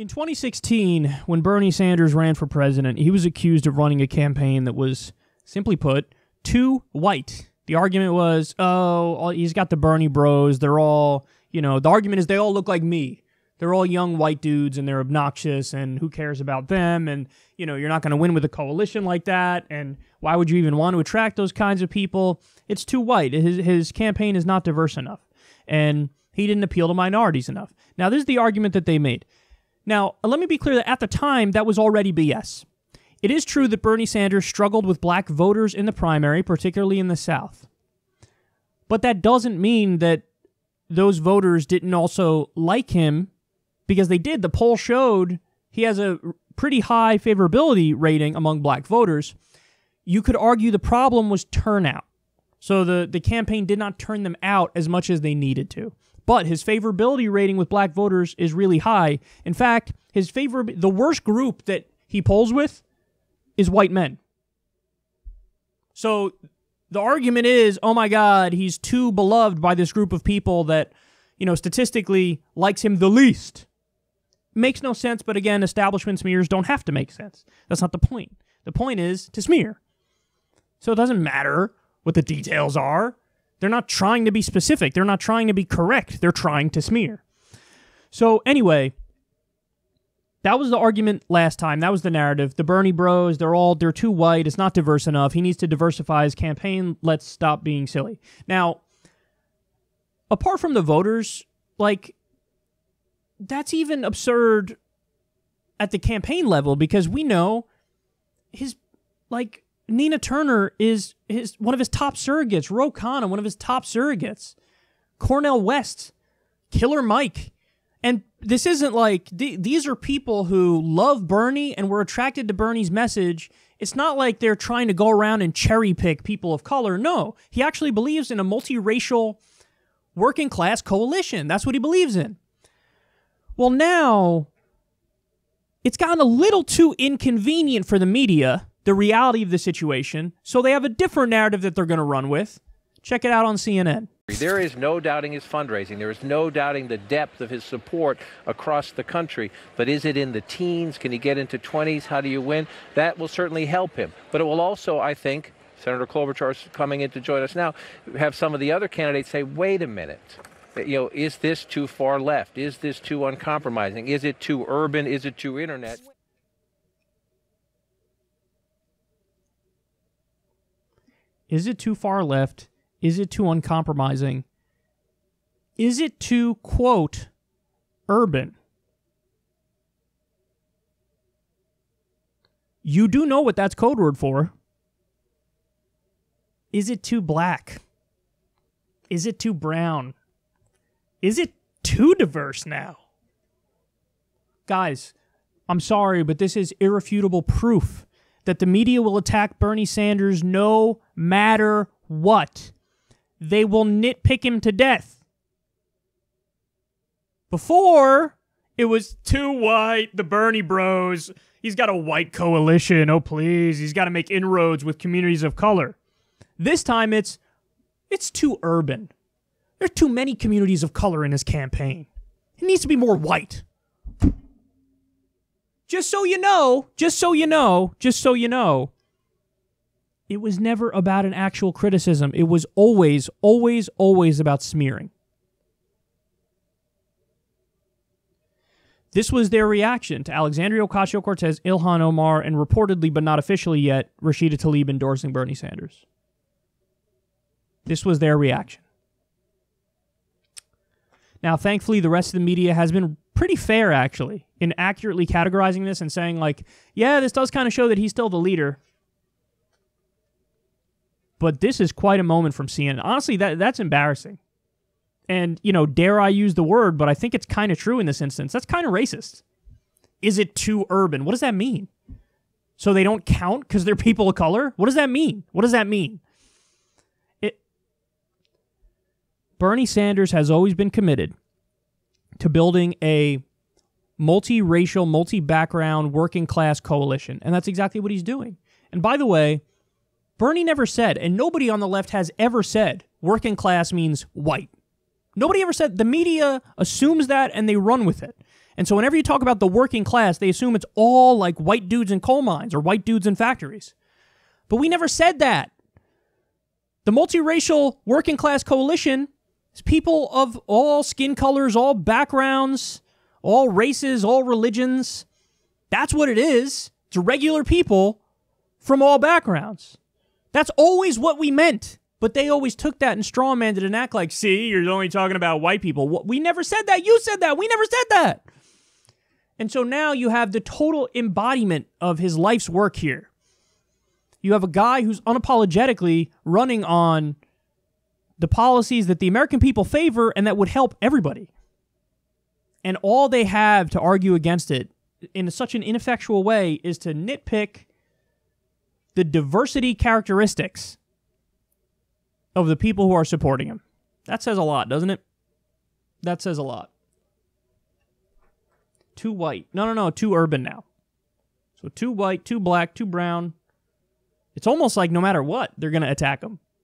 In 2016, when Bernie Sanders ran for president, he was accused of running a campaign that was, simply put, too white. The argument was, oh, he's got the Bernie bros. They're all, the argument is they all look like me. They're all young white dudes and they're obnoxious and who cares about them? And, you're not going to win with a coalition like that. And why would you even want to attract those kinds of people? It's too white. His campaign is not diverse enough. And he didn't appeal to minorities enough. Now, this is the argument that they made. Now, let me be clear that at the time, that was already BS. It is true that Bernie Sanders struggled with black voters in the primary, particularly in the South. But that doesn't mean that those voters didn't also like him, because they did. The poll showed he has a pretty high favorability rating among black voters. You could argue the problem was turnout. So the campaign did not turn them out as much as they needed to. But his favorability rating with black voters is really high. In fact, the worst group that he polls with is white men. So the argument is, oh my God, he's too beloved by this group of people that, statistically likes him the least. Makes no sense, but again, establishment smears don't have to make sense. That's not the point. The point is to smear. So it doesn't matter what the details are. They're not trying to be specific. They're not trying to be correct. They're trying to smear. So anyway, that was the argument last time. That was the narrative. The Bernie bros, they're too white. It's not diverse enough. He needs to diversify his campaign. Let's stop being silly. Now, apart from the voters, that's even absurd at the campaign level, because we know Nina Turner is one of his top surrogates. Ro Khanna, one of his top surrogates. Cornel West, Killer Mike. And this isn't these are people who love Bernie and were attracted to Bernie's message. It's not like they're trying to go around and cherry pick people of color. No, he actually believes in a multiracial working class coalition. That's what he believes in. Well, now it's gotten a little too inconvenient for the media, the reality of the situation, so they have a different narrative that they're going to run with. Check it out on CNN. There is no doubting his fundraising. There is no doubting the depth of his support across the country. But is it in the teens? Can he get into 20s? How do you win? That will certainly help him. But it will also, I think, Senator Klobuchar is coming in to join us now, have some of the other candidates say, wait a minute. Is this too far left? Is this too uncompromising? Is it too urban? Is it too internet? Is it too far left? Is it too uncompromising? Is it too, quote, urban? You do know what that's code word for. Is it too black? Is it too brown? Is it too diverse now? Guys, I'm sorry, but this is irrefutable proof that the media will attack Bernie Sanders no matter what. They will nitpick him to death. Before, it was too white, the Bernie bros. He's got a white coalition. Oh, please. He's got to make inroads with communities of color. This time, it's too urban. There's too many communities of color in his campaign. He needs to be more white. Just so you know, it was never about an actual criticism. It was always, always, always about smearing. This was their reaction to Alexandria Ocasio-Cortez, Ilhan Omar, and reportedly, but not officially yet, Rashida Tlaib endorsing Bernie Sanders. This was their reaction. Now, thankfully, the rest of the media has been pretty fair, actually, in accurately categorizing this and saying, yeah, this does kind of show that he's still the leader. But this is quite a moment from CNN. Honestly, that's embarrassing. And, dare I use the word, but I think it's kind of true in this instance. That's kind of racist. Is it too urban? What does that mean? So they don't count because they're people of color? What does that mean? Bernie Sanders has always been committed to building a multiracial, multi-background, working-class coalition. And that's exactly what he's doing. And by the way, Bernie never said, and nobody on the left has ever said, working class means white. Nobody ever said. The media assumes that and they run with it. And so whenever you talk about the working class, they assume it's all like white dudes in coal mines or white dudes in factories. But we never said that. The multiracial working class coalition is people of all skin colors, all backgrounds, all races, all religions. That's what it is. It's regular people from all backgrounds. That's always what we meant. But they always took that and strawmanned it and act like, see, you're only talking about white people. We never said that. You said that. We never said that. And so now you have the total embodiment of his life's work here. You have a guy who's unapologetically running on the policies that the American people favor and that would help everybody. And all they have to argue against it in such an ineffectual way is to nitpick the diversity characteristics of the people who are supporting him. That says a lot, doesn't it? That says a lot. Too white. No, too urban now. So too white, too black, too brown. It's almost like no matter what, they're going to attack him.